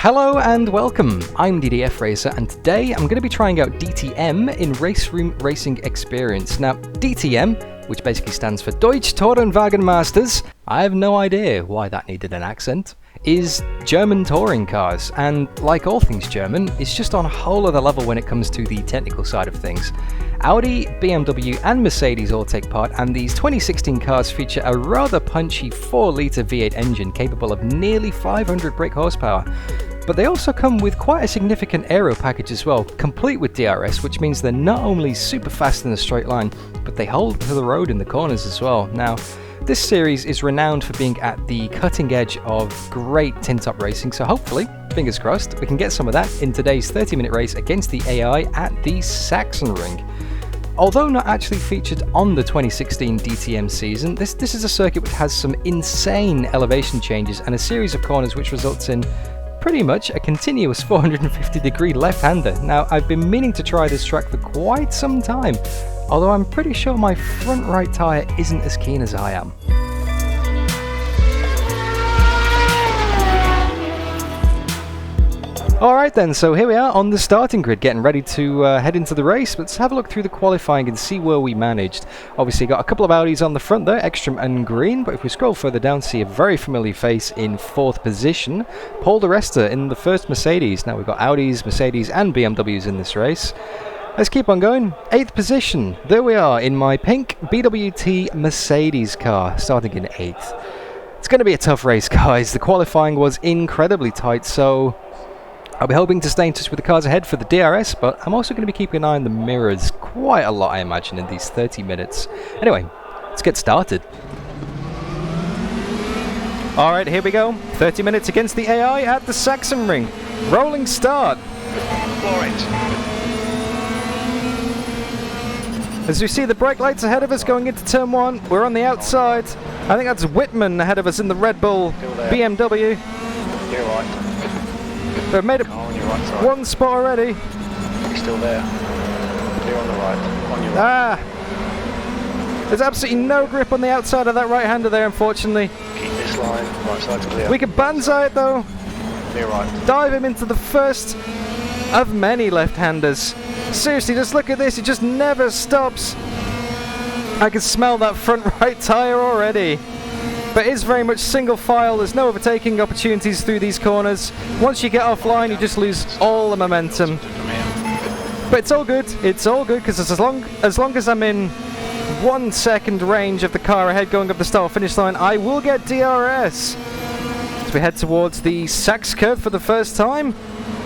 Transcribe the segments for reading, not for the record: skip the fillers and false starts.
Hello and welcome, I'm DDF Racer and today I'm going to be trying out DTM in RaceRoom Racing Experience. Now DTM, which basically stands for Deutsche Tourenwagen Masters, I have no idea why that needed an accent, is German touring cars, and like all things German, it's just on a whole other level when it comes to the technical side of things. Audi, BMW and Mercedes all take part, and these 2016 cars feature a rather punchy 4-litre V8 engine capable of nearly 500 brake horsepower. But they also come with quite a significant aero package as well, complete with DRS, which means they're not only super fast in a straight line, but they hold to the road in the corners as well. Now, this series is renowned for being at the cutting edge of great tin-top racing, so hopefully, fingers crossed, we can get some of that in today's 30-minute race against the AI at the Sachsenring. Although not actually featured on the 2016 DTM season, this is a circuit which has some insane elevation changes and a series of corners which results in pretty much a continuous 450-degree left-hander. Now, I've been meaning to try this track for quite some time, although I'm pretty sure my front right tyre isn't as keen as I am. Alright then, so here we are on the starting grid, getting ready to head into the race. Let's have a look through the qualifying and see where we managed. Obviously got a couple of Audis on the front there, Ekstrom and Green, but if we scroll further down, see a very familiar face in 4th position, Paul di Resta in the first Mercedes. Now we've got Audis, Mercedes and BMWs in this race. Let's keep on going. 8th position, there we are in my pink BWT Mercedes car, starting in 8th. It's going to be a tough race, guys. The qualifying was incredibly tight, so I'll be hoping to stay in touch with the cars ahead for the DRS, but I'm also going to be keeping an eye on the mirrors quite a lot, I imagine, in these 30 minutes. Anyway, let's get started. Alright, here we go. 30 minutes against the AI at the Sachsenring. Rolling start. As we see the brake lights ahead of us going into turn 1, we're on the outside. I think that's Whitman ahead of us in the Red Bull BMW. You're right. They've made it one spot already. You're still there. You're on the right. On your right. There's absolutely no grip on the outside of that right-hander there, unfortunately. Keep this line. Right side's clear. We can banzai it though. Clear right. Dive him into the first of many left-handers. Seriously, just look at this. It just never stops. I can smell that front right tyre already. But it's very much single file, there's no overtaking opportunities through these corners. Once you get offline, you just lose all the momentum. But it's all good, because as long as I'm in 1 second range of the car ahead going up the start-finish line, I will get DRS. As we head towards the Sachs curve for the first time,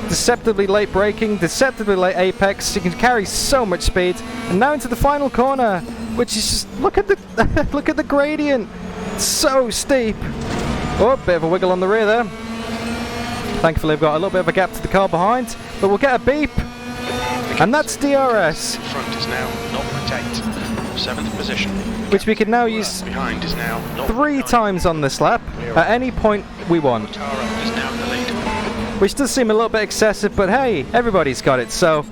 deceptively late braking, deceptively late apex, you can carry so much speed. And now into the final corner, which is just, look at the look at the gradient. So steep. Oh, bit of a wiggle on the rear there. Thankfully I've got a little bit of a gap to the car behind, but we'll get a beep. And that's DRS. Front is now 0.8. 7th position. Which we can now use behind is now 3 times on this lap, at any point we want. Is now in the lead. Which does seem a little bit excessive, but hey, everybody's got it, so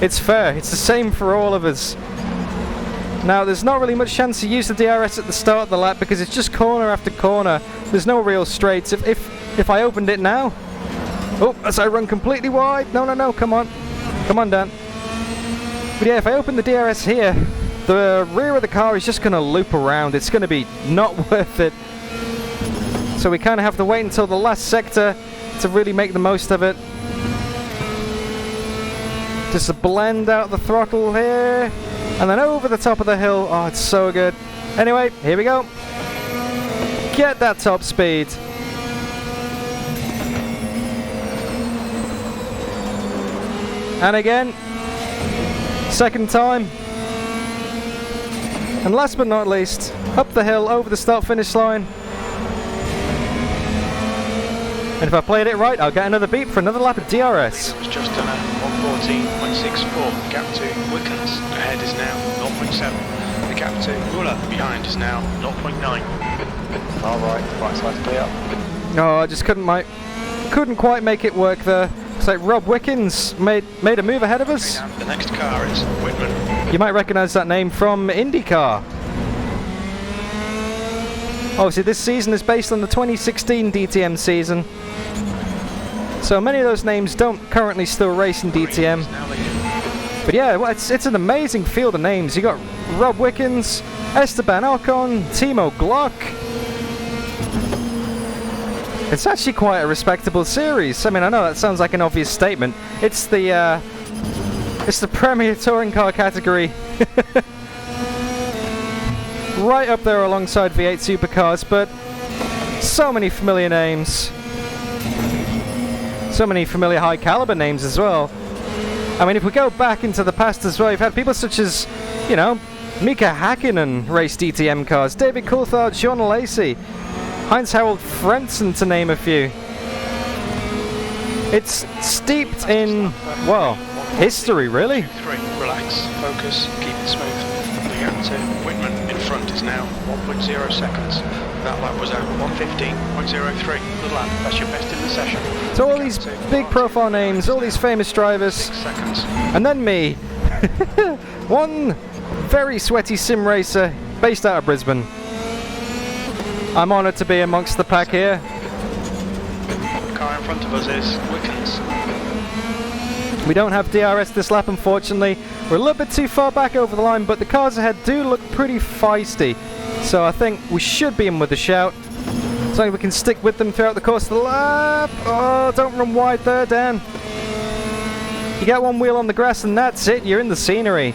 it's fair. It's the same for all of us. Now, there's not really much chance to use the DRS at the start of the lap because it's just corner after corner. There's no real straights. If I opened it now... Oh, as I run completely wide. No, come on. Come on, Dan. But yeah, if I open the DRS here, the rear of the car is just going to loop around. It's going to be not worth it. So we kind of have to wait until the last sector to really make the most of it. Just to blend out the throttle here. And then over the top of the hill. Oh, it's so good. Anyway, here we go. Get that top speed. And again. Second time. And last but not least, up the hill, over the start-finish line. And if I played it right, I'll get another beep for another lap of DRS. It's just done a 1:14.64. Gap to Wickens ahead is now 0.7. The gap to Muller behind is now 0.9. All right side's clear. Oh, I just couldn't quite make it work there. It's like Rob Wickens made a move ahead of us. The next car is Whitman. You might recognise that name from IndyCar. Obviously this season is based on the 2016 DTM season. So many of those names don't currently still race in DTM. But yeah, well, it's an amazing field of names. You got Rob Wickens, Esteban Ocon, Timo Glock. It's actually quite a respectable series. I mean, I know that sounds like an obvious statement. It's the Premier Touring Car category. Right up there alongside V8 supercars, but so many familiar names. So many familiar high caliber names as well. I mean, if we go back into the past as well, you've had people such as, you know, Mika Hakkinen race DTM cars, David Coulthard, Sean Lacey, Heinz-Harald Frentzen, to name a few. It's steeped in, well, history, really. 3, relax, focus, keep it smooth. The gap to Whitman in front is now 1.0 seconds. That lap was at 1:15.03. Good lap, that's your best in the session. So all these big profile names, all these famous drivers, 6 seconds. and then me. One very sweaty sim racer based out of Brisbane. I'm honoured to be amongst the pack here. The car in front of us is Wickens. We don't have DRS this lap, unfortunately. We're a little bit too far back over the line, but the cars ahead do look pretty feisty. So I think we should be in with a shout. As long as we can stick with them throughout the course of the lap. Oh, don't run wide there, Dan. You get one wheel on the grass and that's it. You're in the scenery.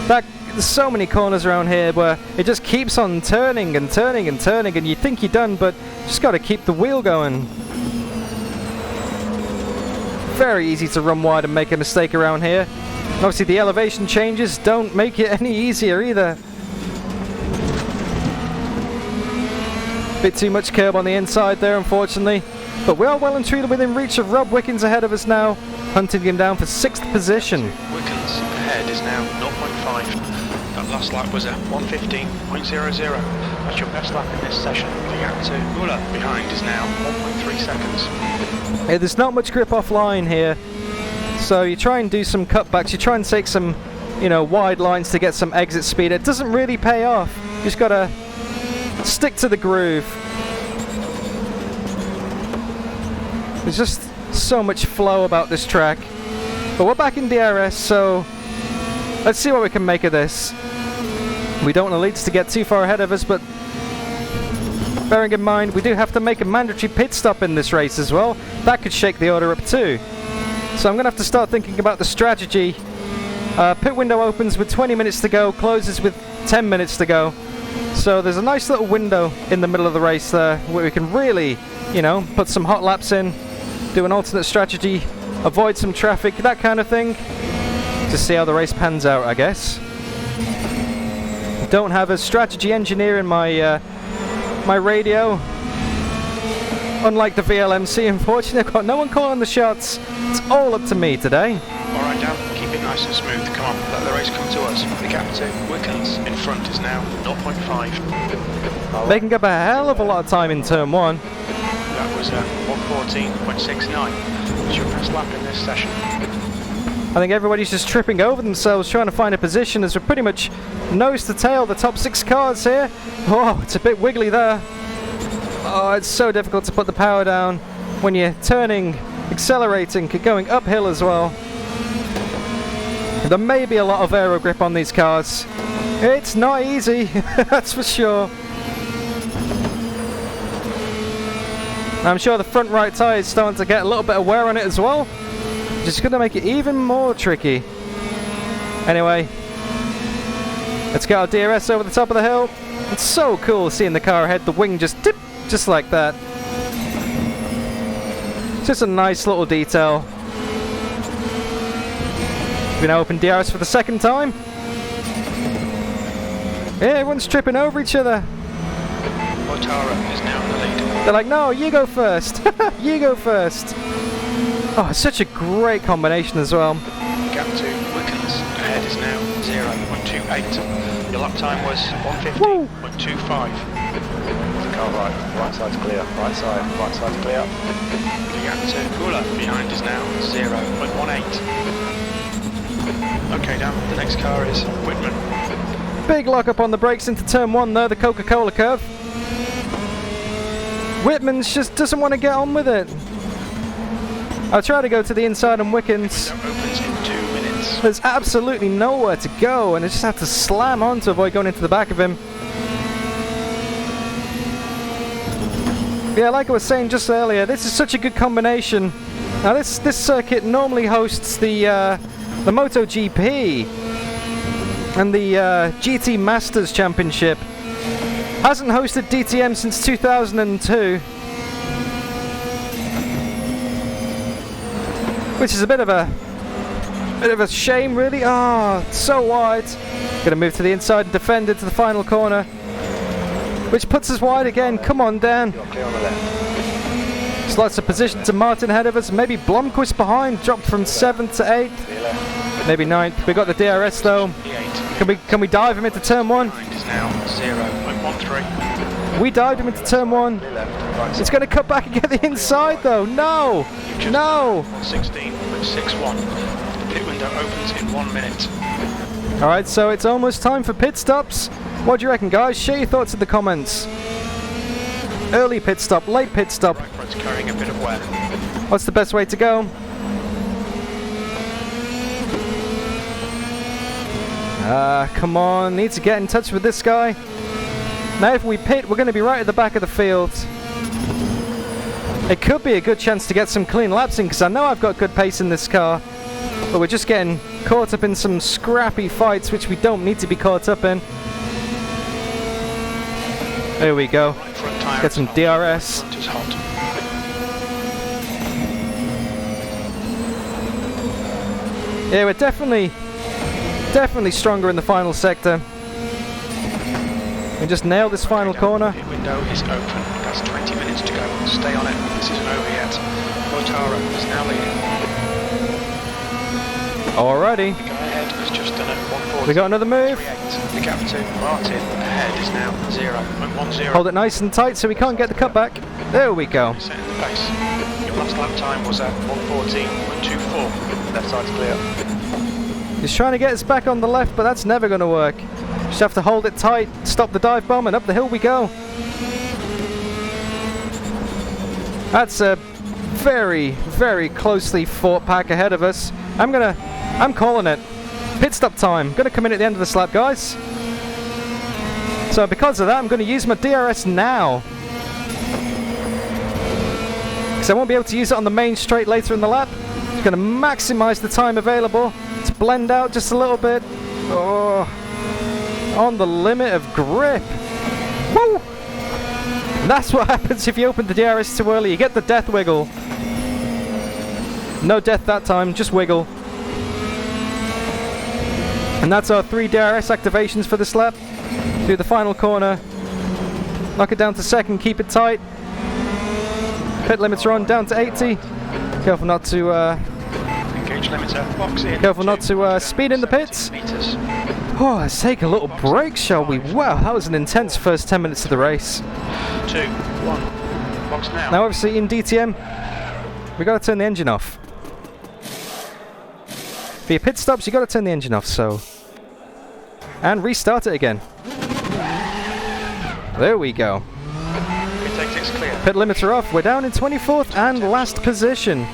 There's so many corners around here where it just keeps on turning and turning and turning, and you think you're done, but just got to keep the wheel going. Very easy to run wide and make a mistake around here. And obviously the elevation changes don't make it any easier either. Bit too much curb on the inside there, unfortunately. But we are well and truly within reach of Rob Wickens ahead of us now, hunting him down for 6th position. Wickens ahead is now 0.5. That last lap was at 1:15.00. That's your best lap in this session. The gap to Muller behind is now 1.3 seconds. Yeah, there's not much grip offline here, so you try and do some cutbacks. You try and take some, you know, wide lines to get some exit speed. It doesn't really pay off. You just gotta stick to the groove. There's just so much flow about this track. But we're back in DRS, so let's see what we can make of this. We don't want the leads to get too far ahead of us, but bearing in mind we do have to make a mandatory pit stop in this race as well. That could shake the order up too. So I'm going to have to start thinking about the strategy. Pit window opens with 20 minutes to go, closes with 10 minutes to go. So there's a nice little window in the middle of the race there where we can really, you know, put some hot laps in, do an alternate strategy, avoid some traffic, that kind of thing. To see how the race pans out, I guess. Don't have a strategy engineer in my my radio. Unlike the VLMC, unfortunately, I've got no one calling the shots. It's all up to me today. Alright, Dan, keep it nice and smooth. Come on, let the race come to us. The gap to Wickens in front is now 0.5. They can get a hell of a lot of time in turn 1. That was 1:14.69. It's your best lap in this session. I think everybody's just tripping over themselves trying to find a position as we're pretty much nose to tail the top 6 cars here. Oh, it's a bit wiggly there. Oh, it's so difficult to put the power down when you're turning, accelerating, going uphill as well. There may be a lot of aero grip on these cars. It's not easy, that's for sure. I'm sure the front right tyre is starting to get a little bit of wear on it as well. Just going to make it even more tricky. Anyway, let's get our DRS over the top of the hill. It's so cool seeing the car ahead, the wing just dip, just like that. Just a nice little detail. We now open DRS for the 2nd time. Yeah, everyone's tripping over each other. Otara is now in the lead. They're like, no, you go first. You go first. Oh, it's such a great combination as well. Gap to Wickens ahead is now 0.28. Your lap time was 1:15.25. Car right side's clear, right side's clear. The gap to Muller behind is now 0.18. Okay, Dan, the next car is Whitman. Big lock up on the brakes into turn 1 there, the Coca-Cola curve. Whitman just doesn't want to get on with it. I'll try to go to the inside on Wickens. Opens in 2 minutes. There's absolutely nowhere to go, and I just have to slam on to avoid going into the back of him. Yeah, like I was saying just earlier, this is such a good combination. Now this circuit normally hosts the MotoGP and the GT Masters Championship. Hasn't hosted DTM since 2002. Which is a bit of a shame, really. Oh, it's so wide. Gonna move to the inside and defend into the final corner, which puts us wide again. Come on, Dan. Slots a position to Martin ahead of us. Maybe Blomqvist behind. Dropped from 7th to 8th. Maybe 9th. We got the DRS though. Can we dive him into turn 1? Now 0.13. We dived him into turn 1. It's going to cut back and get the inside though. No! No! 16.61. The pit window opens in 1 minute. Alright, so it's almost time for pit stops. What do you reckon, guys? Share your thoughts in the comments. Early pit stop, late pit stop. Right front's carrying a bit of wear. What's the best way to go? Come on, need to get in touch with this guy. Now if we pit, we're going to be right at the back of the field. It could be a good chance to get some clean laps in, because I know I've got good pace in this car. But we're just getting caught up in some scrappy fights, which we don't need to be caught up in. There we go. Get some DRS. Yeah, we're definitely stronger in the final sector. We just nailed this final corner. The window is open. That's 20 minutes to go. Stay on it. This isn't over yet. Motaro is now leading. Alrighty. The guy ahead has just done it. 140. We got another move. The gap to Martin ahead is now 0.10. Hold it nice and tight so we can't get the cutback. There we go. Setting the pace. Your last lap time was at 1:14.24. Left side's clear. He's trying to get us back on the left, but that's never going to work. Just have to hold it tight, stop the dive bomb, and up the hill we go. That's a very, very closely fought pack ahead of us. I'm calling it. Pit stop time. Gonna come in at the end of the lap, guys. So because of that, I'm gonna use my DRS now. Because I won't be able to use it on the main straight later in the lap. It's gonna maximize the time available to blend out just a little bit. Oh, on the limit of grip. Woo! That's what happens if you open the DRS too early. You get the death wiggle. No death that time, just wiggle. And that's our 3 DRS activations for this lap. Do the final corner. Knock it down to second, keep it tight. Pit limits are on, down to 80. Careful not to engage limiter, box in. Careful not to speed in the pits. Oh, let's take a little break, shall we? Wow, that was an intense first 10 minutes of the race. 2, 1, box now. Now obviously in DTM, we got to turn the engine off. For your pit stops, you got to turn the engine off, so... And restart it again. There we go. Pit limiter off. We're down in 24th and last position.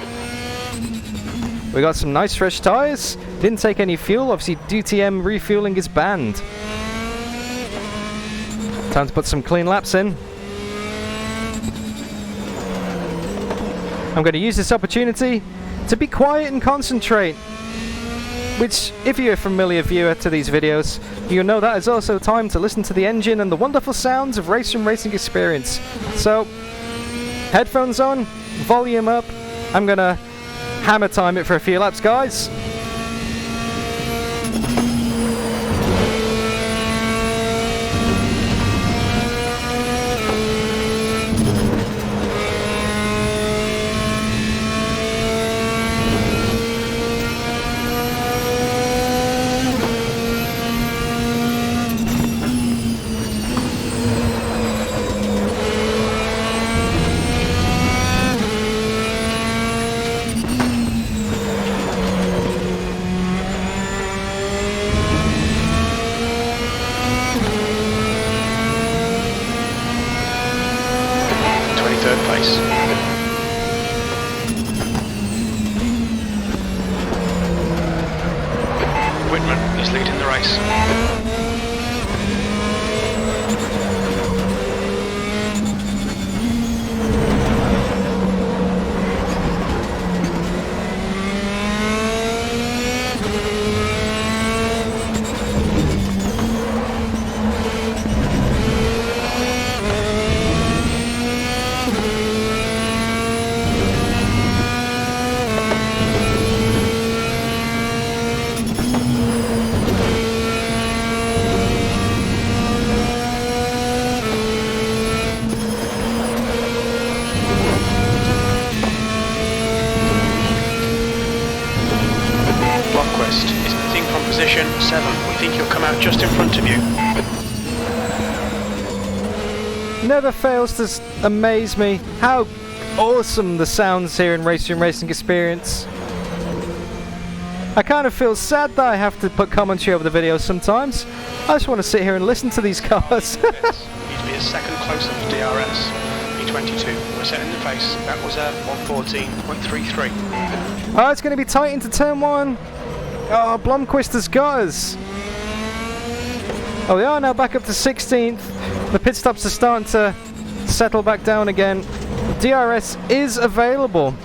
We got some nice fresh tyres. Didn't take any fuel. Obviously, DTM refueling is banned. Time to put some clean laps in. I'm going to use this opportunity to be quiet and concentrate. Which, if you're a familiar viewer to these videos, you know that is also time to listen to the engine and the wonderful sounds of RaceRoom Racing Experience. So, headphones on, volume up. I'm gonna hammer time it for a few laps, guys. He's leading the race. Is pitting from position 7. We think he'll come out just in front of you. Never fails to amaze me how awesome the sounds here in RaceRoom Racing Experience. I kind of feel sad that I have to put commentary over the video sometimes. I just want to sit here and listen to these cars. Need to be a second closer for DRS. B22. We're setting the pace. That was a 114.33. Oh, it's going to be tight into turn 1. Oh, Blomqvist has got us. Oh, they are now back up to 16th. The pit stops are starting to settle back down again. DRS is available.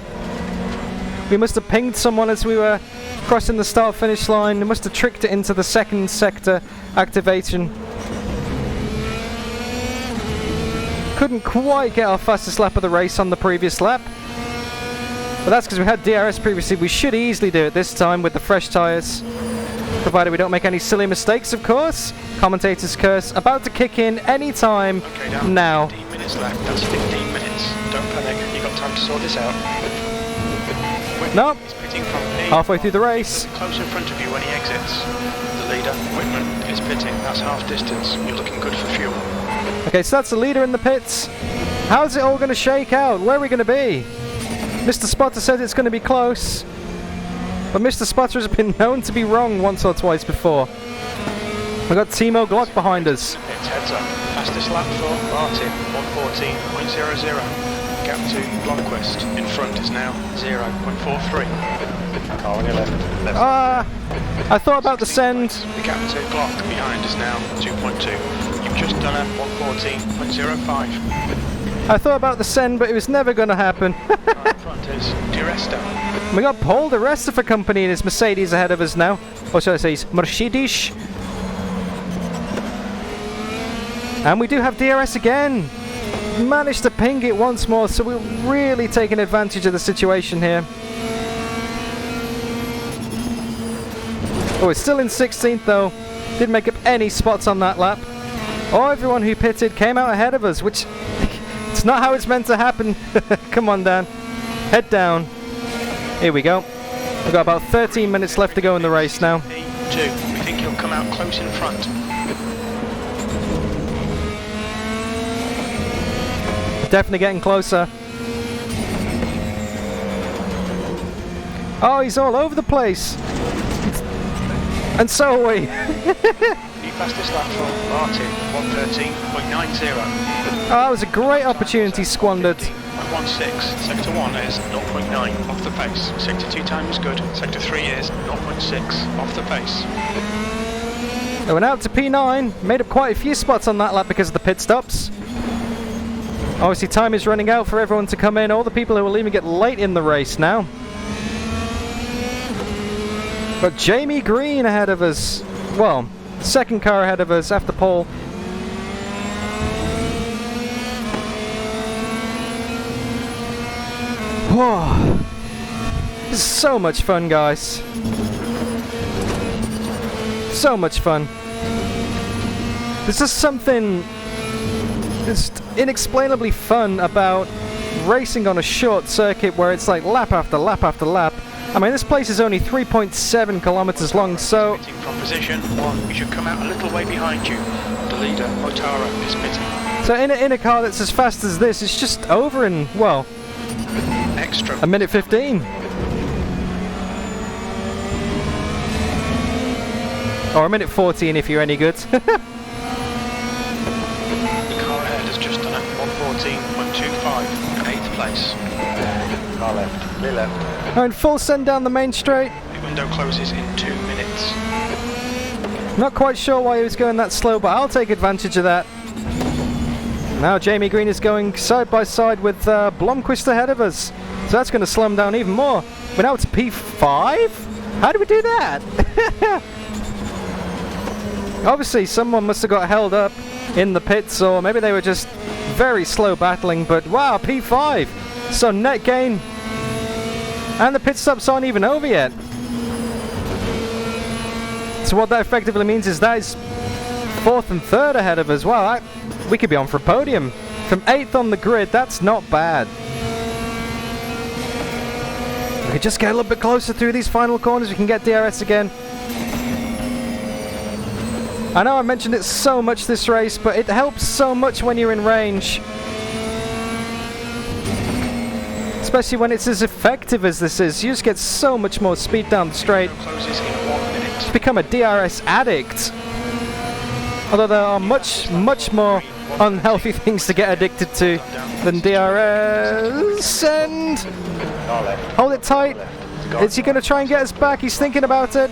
We must have pinged someone as we were crossing the start-finish line. We must have tricked it into the second sector activation. Couldn't quite get our fastest lap of the race on the previous lap. But that's because we had DRS previously. We should easily do it this time with the fresh tyres. Provided we don't make any silly mistakes, of course. Commentator's curse about to kick in any time now. 15 minutes left. That's 15 minutes. Don't panic. You've got time to sort this out. Nope. He's pitting from Halfway through the race. Close in front of you when he exits. The leader, Whitman, is pitting. That's half distance. You're looking good for fuel. Okay, so that's the leader in the pits. How's it all going to shake out? Where are we going to be? Mr. Spotter said it's going to be close, but Mr. Spotter has been known to be wrong once or twice before. We've got Timo Glock behind us. It's heads up. Fastest lap for Martin, 114.00. Gap to Blomqvist in front is now 0.43. Car on your left. I thought about the send. The gap to Glock behind is now 2.2. You've just done a 114.05. I thought about the send, but it was never going to happen. In front is DiResta. We got Paul DiResta for company in his Mercedes ahead of us now. Or should I say his Mercedes. And we do have DRS again. Managed to ping it once more, so we're really taking advantage of the situation here. Oh, it's still in 16th though. Didn't make up any spots on that lap. Oh, everyone who pitted came out ahead of us, which... it's not how it's meant to happen. Come on, Dan. Head down. Here we go. We've got about 13 minutes left to go in the race now. We think he'll come out close in front. Definitely getting closer. Oh, he's all over the place. And so are we. The fastest lap for Martin, 113.90. Oh, that was a great opportunity squandered. 16. Sector 1 is 0.9 off the pace. Sector 2 time is good. Sector 3 is 0.6 off the pace. They went out to P9. Made up quite a few spots on that lap because of the pit stops. Obviously time is running out for everyone to come in. All the people who are leaving get late in the race now. But Jamie Green ahead of us. Well, second car ahead of us after Paul. Whoa. This is so much fun, guys. So much fun. There's just something just inexplainably fun about racing on a short circuit where it's like lap after lap after lap. I mean, this place is only 3.7 kilometers long, so... From position 1, we should come out a little way behind you. The leader, Otara, is pitting. So in a car that's as fast as this, it's just over in, well... Extra. A minute 15. Or a minute 14 if you're any good. The car ahead has just done a 114.25 in 8th place. Car left, clear left. And full send down the main straight. The window closes in 2 minutes. Not quite sure why he was going that slow, but I'll take advantage of that. Now Jamie Green is going side by side with Blomqvist ahead of us. So that's going to slow him down even more. But now it's P5? How do we do that? Obviously someone must have got held up in the pits, or maybe they were just very slow battling, but wow, P5! So net gain. And the pit stops aren't even over yet. So what that effectively means is that is 4th and 3rd ahead of us. Wow, we could be on for a podium. From 8th on the grid, that's not bad. We could just get a little bit closer through these final corners, we can get DRS again. I know I mentioned it so much this race, but it helps so much when you're in range. Especially when it's as effective as this is. You just get so much more speed down the straight. It's become a DRS addict. Although there are much more unhealthy things to get addicted to than DRS. And hold it tight. Is he going to try and get us back? He's thinking about it.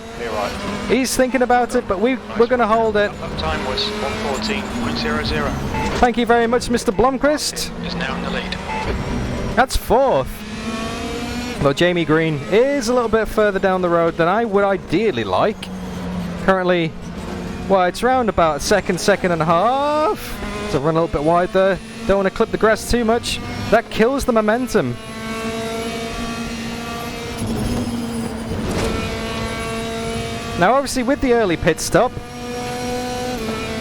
He's thinking about it, but we're going to hold it. Time was 1:14.00. Thank you very much, Mr. Blomqvist. Is now in the lead. That's 4th. Well, Jamie Green is a little bit further down the road than I would ideally like. Currently, well, it's round about second and a half. So run a little bit wide there. Don't want to clip the grass too much. That kills the momentum. Now obviously with the early pit stop,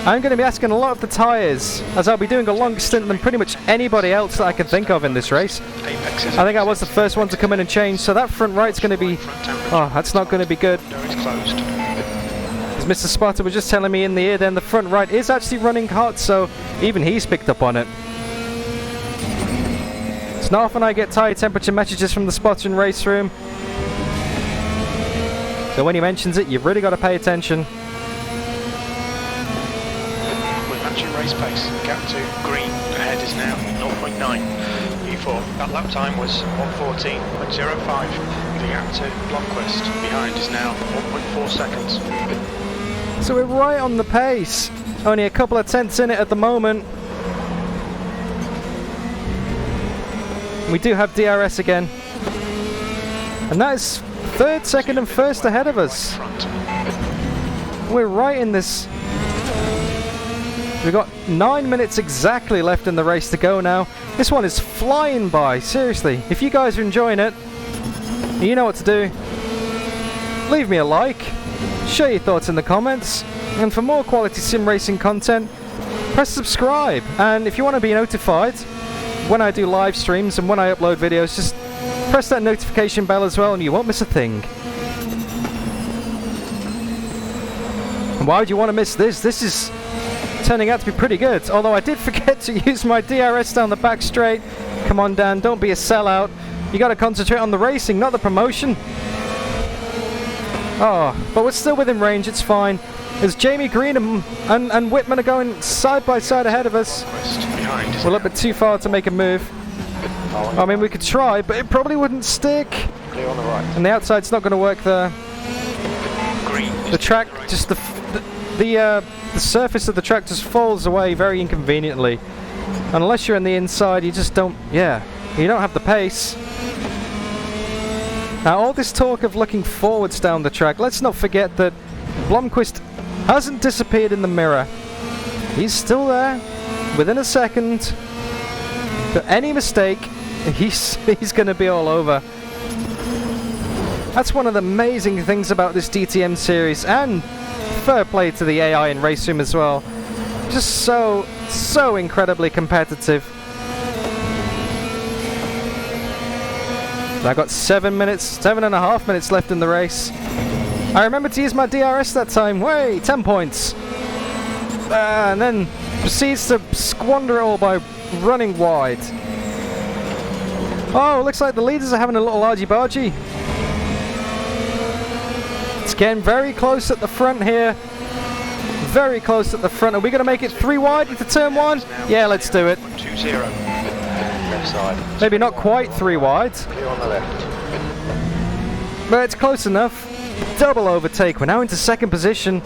I'm going to be asking a lot of the tyres, as I'll be doing a longer stint than pretty much anybody else that I can think of in this race. I think I was the first one to come in and change, so that front right's going to be... oh, that's not going to be good. As Mr. Spotter was just telling me in the ear then, the front right is actually running hot, so even he's picked up on it. It's not often I get tyre temperature messages from the spotter in RaceRoom. So when he mentions it, you've really got to pay attention. We're matching race pace. Gap to Green ahead is now 0.9. P4. That lap time was 1:14.05. The gap to Blomqvist behind is now 1.4 seconds. So we're right on the pace. Only a couple of tenths in it at the moment. We do have DRS again. And that is 3rd, 2nd and 1st ahead of us. We're right in this. We've got 9 minutes exactly left in the race to go now. This one is flying by, seriously. If you guys are enjoying it, you know what to do. Leave me a like, share your thoughts in the comments, and for more quality sim racing content, press subscribe. And if you want to be notified when I do live streams and when I upload videos, just press that notification bell as well and you won't miss a thing. And why would you want to miss this? This is turning out to be pretty good. Although I did forget to use my DRS down the back straight. Come on, Dan, don't be a sellout. You got to concentrate on the racing, not the promotion. Oh, but we're still within range, it's fine. As Jamie Green and Whitman are going side by side ahead of us. We're a little bit too far to make a move. I mean, we could try, but it probably wouldn't stick. Clear on the right. And the outside's not going to work there. The track, just the surface of the track just falls away very inconveniently. Unless you're on the inside, you just don't, you don't have the pace. Now, all this talk of looking forwards down the track, let's not forget that Blomqvist hasn't disappeared in the mirror. He's still there, within a second. But any mistake, he's going to be all over. That's one of the amazing things about this DTM series, and fair play to the AI in RaceRoom as well. Just so incredibly competitive. I've got 7.5 minutes left in the race. I remembered to use my DRS that time. Way, 10 points. And then proceeds to squander it all by running wide. Oh, looks like the leaders are having a little argy-bargy. It's getting very close at the front here. Very close at the front. Are we going to make it 3 wide into turn 1? Yeah, let's do it. 2-0. Left side. Maybe not quite 3 wide. Clear on the left. But it's close enough. Double overtake. We're now into 2nd position.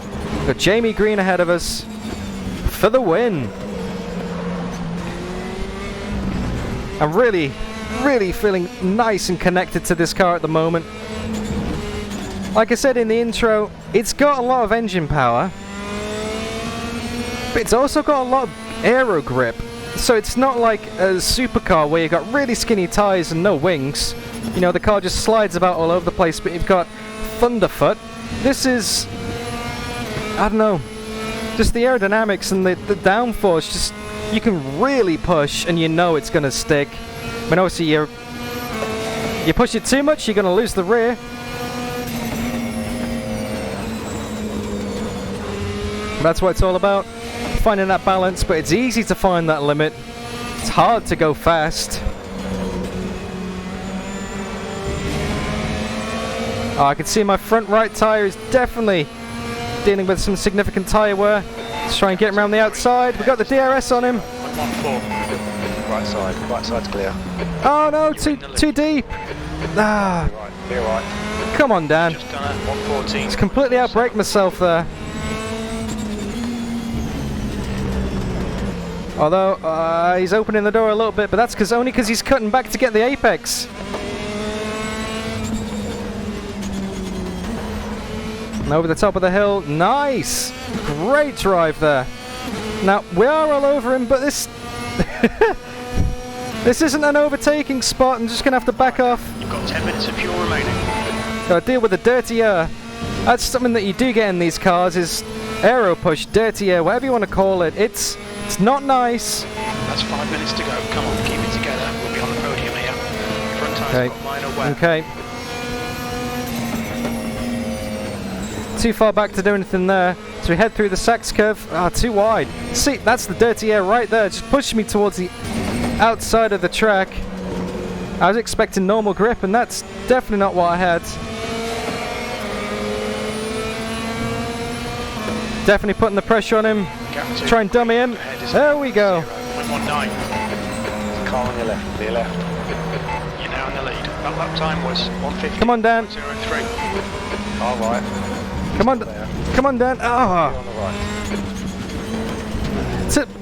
Got Jamie Green ahead of us for the win. I'm really feeling nice and connected to this car at the moment. Like I said in the intro, it's got a lot of engine power, but it's also got a lot of aero grip. So it's not like a supercar where you've got really skinny tyres and no wings. You know, the car just slides about all over the place, but you've got Thunderfoot. This is, I don't know, just the aerodynamics and the downforce, just, you can really push and you know it's going to stick. I mean, obviously you push it too much, you're going to lose the rear. That's what it's all about, finding that balance, but it's easy to find that limit. It's hard to go fast. Oh, I can see my front right tyre is definitely dealing with some significant tyre wear. Let's try and get him around the outside. We've got the DRS on him. 114. Right side's clear. Oh no, too deep. Ah. Be right. Come on, Dan. Just done it. 114. It's completely outbraked myself there. Although, he's opening the door a little bit, but that's only because he's cutting back to get the apex. And over the top of the hill, nice! Great drive there. Now, we are all over him, but this... this isn't an overtaking spot. I'm just going to have to back off. You've got 10 minutes of fuel remaining. Got to deal with the dirty air. That's something that you do get in these cars, is aero push, dirty air, whatever you want to call it. It's not nice. That's 5 minutes to go. Come on, keep it together. We'll be on the podium here. Front tyre's got minor wear. Okay. Too far back to do anything there. So we head through the Sachs curve. Ah, too wide. See, that's the dirty air right there. Just pushed me towards the outside of the track. I was expecting normal grip, and that's definitely not what I had. Definitely putting the pressure on him. Try and dummy him. There we go. 0.19. Car on your left, clear left. You're now in the lead. That lap time was 150. Come on, Dan. 0.03. All right. Come on, Dan. Ah.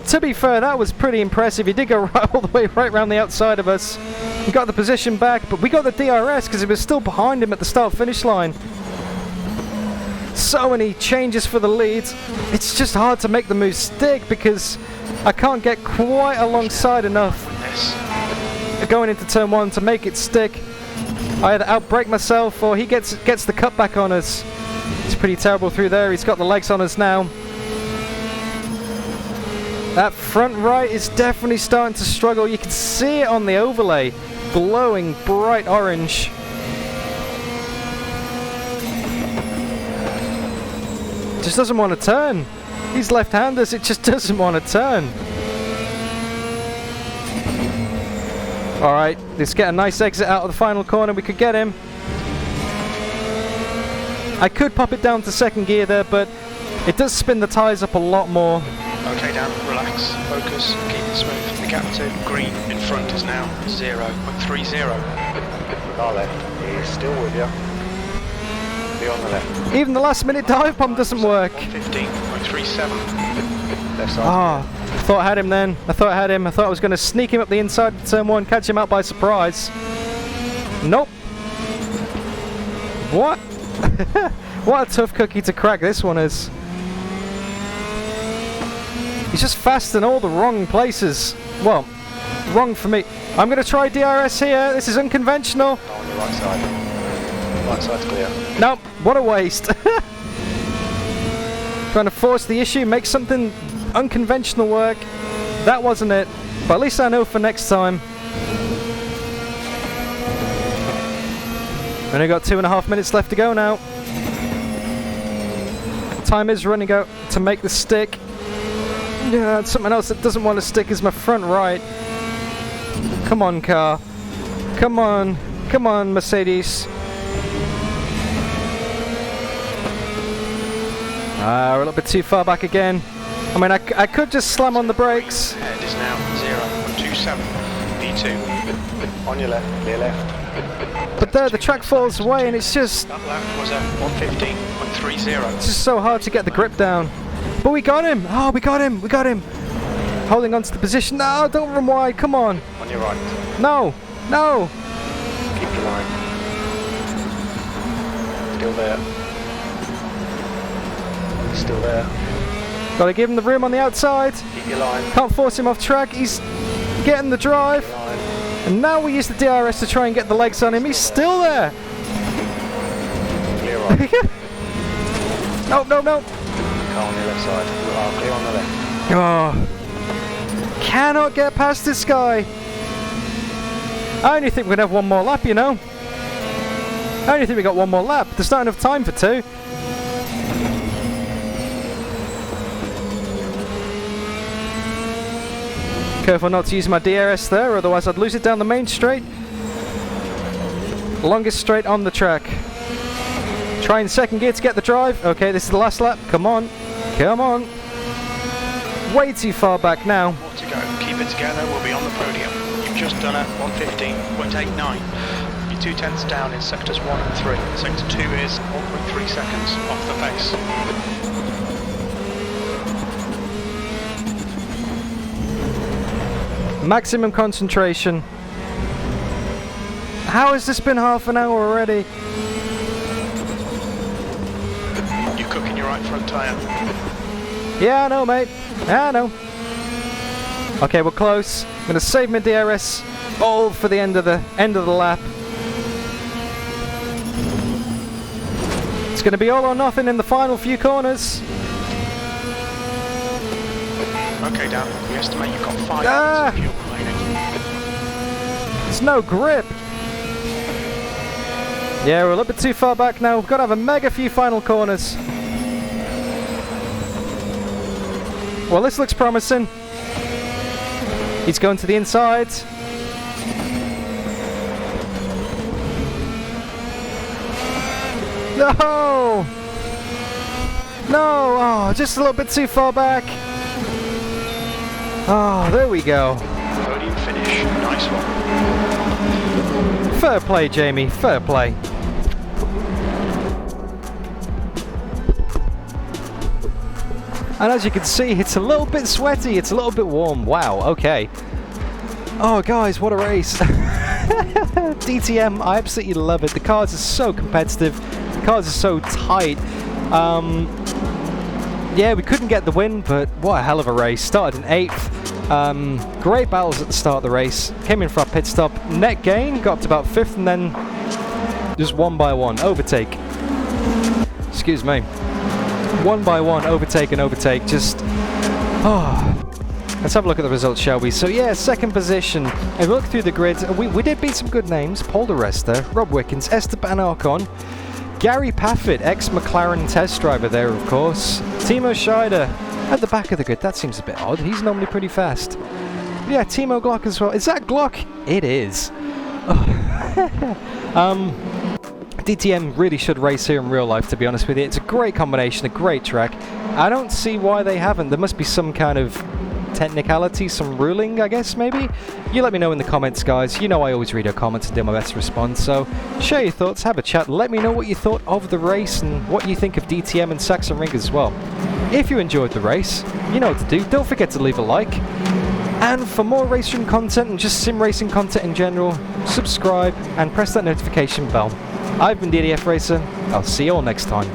To be fair, that was pretty impressive. He did go all the way right around the outside of us. We got the position back, but we got the DRS because it was still behind him at the start-finish line. So many changes for the lead. It's just hard to make the move stick because I can't get quite alongside enough going into turn 1 to make it stick. I either outbrake myself or he gets the cutback on us. It's pretty terrible through there. He's got the legs on us now. That front right is definitely starting to struggle. You can see it on the overlay, glowing bright orange. Just doesn't want to turn. These left-handers, it just doesn't want to turn. Alright, let's get a nice exit out of the final corner. We could get him. I could pop it down to second gear there, but it does spin the tyres up a lot more. Okay, Dan, relax, focus, keep it smooth. The gap to green in front is now 0.30. Car left, he's still with you. Be on the left. Even the last minute dive bomb doesn't work. 115.37. Left side. Ah, I thought I had him then. I thought I was going to sneak him up the inside of turn 1, catch him out by surprise. Nope. What? What a tough cookie to crack this one is. He's just fast in all the wrong places. Well, wrong for me. I'm going to try DRS here. This is unconventional. Oh, on your right side. Right side's clear. Nope, what a waste. Trying to force the issue, make something unconventional work. That wasn't it. But at least I know for next time. Only got 2.5 minutes left to go now. Time is running out to make the stick. Yeah, something else that doesn't want to stick is my front right. Come on, car. Come on. Come on, Mercedes. We're a little bit too far back again. I mean, I could just slam on the brakes. Head is now 0.27. V2. On your left, clear left. But there, the track falls away, and it's just... That lap was a 1:15.30. It's just so hard to get the grip down. But we got him! Oh, we got him! We got him! Holding on to the position. No, don't run wide. Come on. On your right. No! No! Keep your line. Still there. Still there. Gotta give him the room on the outside. Keep your line. Can't force him off track. He's getting the drive. And now we use the DRS to try and get the legs on him. He's still there. Clear right. No, no, no. Car on the left side. Clear on the left. Oh. Cannot get past this guy. I only think we're going to have one more lap, you know. I only think we got one more lap. There's not enough time for two. Careful not to use my DRS there, otherwise I'd lose it down the main straight. Longest straight on the track. Trying second gear to get the drive. Okay, this is the last lap. Come on. Come on. Way too far back now. More to go. Keep it together. We'll be on the podium. You've just done a 1:15.89. You're 2/10 down in sectors 1 and 3. Sector 2 is 1.3 seconds off the pace. Maximum concentration. How has this been half an hour already? You're cooking your right front tyre. Yeah, I know, mate. Yeah, I know. Okay, we're close. I'm gonna save my DRS all for the end of the lap. It's gonna be all or nothing in the final few corners. Okay, Dan. We estimate you've got 5 minutes of fuel remaining. There's no grip. Yeah, we're a little bit too far back now. We've got to have a mega few final corners. Well, this looks promising. He's going to the inside. No! No! Oh, just a little bit too far back. Oh, there we go. Podium finish. Nice one. Fair play, Jamie. Fair play. And as you can see, it's a little bit sweaty. It's a little bit warm. Wow, okay. Oh, guys, what a race. DTM, I absolutely love it. The cars are so competitive. The cars are so tight. Yeah, we couldn't get the win, but what a hell of a race. Started in 8th. Great battles at the start of the race. Came in for our pit stop. Net gain, got up to about 5th, and then just one by one. Overtake. Excuse me. One by one, overtake and overtake. Just... oh. Let's have a look at the results, shall we? So yeah, second position. If we look through the grid, we did beat some good names. Paul de Resta, Rob Wickens, Esteban Ocon, Gary Paffett, ex-McLaren test driver there, of course. Timo Scheider at the back of the grid. That seems a bit odd. He's normally pretty fast. But yeah, Timo Glock as well. Is that Glock? It is. DTM really should race here in real life, to be honest with you. It's a great combination, a great track. I don't see why they haven't. There must be some kind of technicality, some ruling, I guess, maybe? You let me know in the comments, guys. You know I always read your comments and do my best to respond, so share your thoughts, have a chat, let me know what you thought of the race and what you think of DTM and Sachsenring as well. If you enjoyed the race, you know what to do. Don't forget to leave a like. And for more RaceRoom content and just sim racing content in general, subscribe and press that notification bell. I've been DDF Racer. I'll see you all next time.